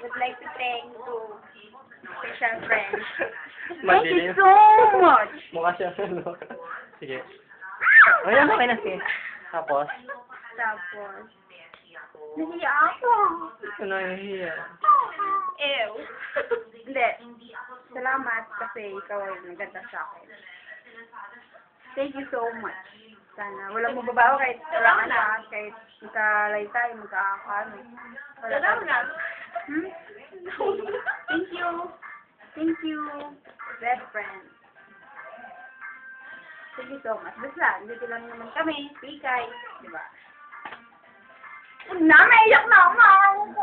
would like to thank to special friends. Thank you Madilim. so much. Mukha siya ano. Sige. Ayun, okay na sige. Tapos, Tapos, nahiya ako. ano nahihiya? Ew. Hindi. Salamat kasi ikaw ay naganda sa akin. Thank you so much. Sana walang mababago kahit wala ka na, kahit magkalay tayo, magkakano. Wala ka. Hmm? Thank you. Thank you, best friend. Thank you so much. Basta, dito lang naman kami, pikay, di ba? Naiyak na ako, maawa ko.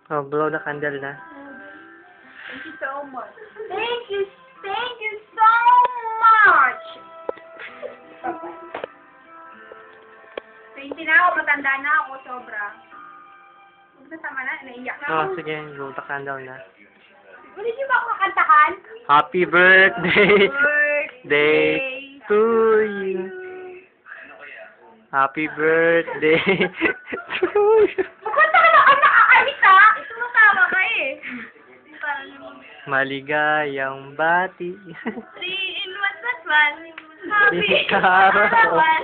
Oh, blow the candle na. Thank you so much. Thank you so much. 20 na ako, matanda na ako, sobra. Huwag na tama na, naiyak na Oh, ako. sige, blow the candle na. Pwede niyo ba ako makantahan? Happy birthday day to you. Happy birthday to you. Magkanta ka na, nakakainis ha? Tumatawa ka eh. Parang Maligayang bati. 3 in 1 plus 1. Happy Araw. arawan.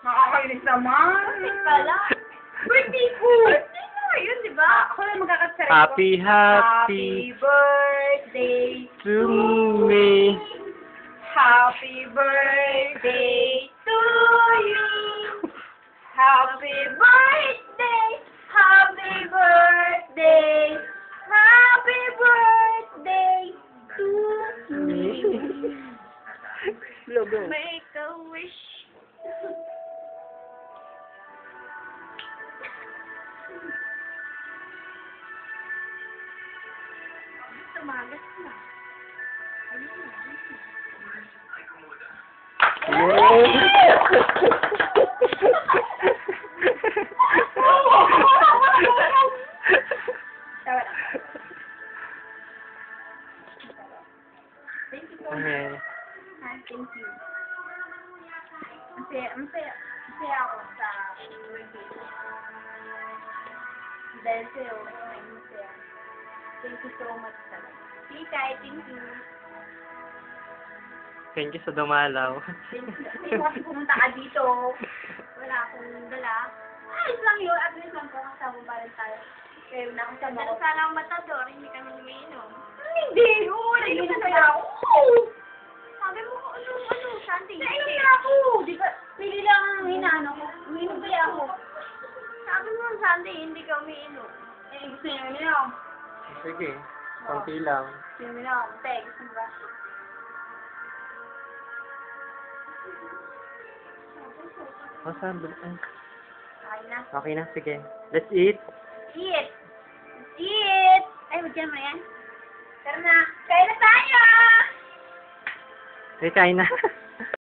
Nakakainis naman. Pala. Birthday ko. Birthday mo yun, di ba? Ako lang magkakatsarap ko. Happy Happy birthday to me. Happy birthday to you. Happy birthday. Happy birthday. Happy birthday to me. Make a wish. Tumagas na. Ayun na. Tawa lang. Thank you so much. Okay. Thank you. Masaya ako sa birthday ko. Dahil sa'yo, masaya. Thank you so much talaga. Tikay, thank you. Thank you sa dumalaw. Thank you kasi pumunta ka dito. Wala akong dala. Ayos lang yun. At least lang kung kasama pa rin tayo. Kaya na akong sama ko. Sana ang matador, hindi kami umiinom. Hindi! Oo, nainom na ako. Sabi mo ko, ano, Shanti? Nainom na ako. Di ba, pili lang ang hinaano ko. Umiinom kaya ako. Sabi mo, Shanti, hindi ka umiinom. Eh, gusto niyo umiinom. Sige, konti lang. Gusto niyo umiinom. Thanks, di ba? Oh, saan ba? Ay, Kain na. okay na, sige. Let's eat. Eat! Eat! Ay, wag mo yan. Tara na. Kain na tayo! Okay, kain na.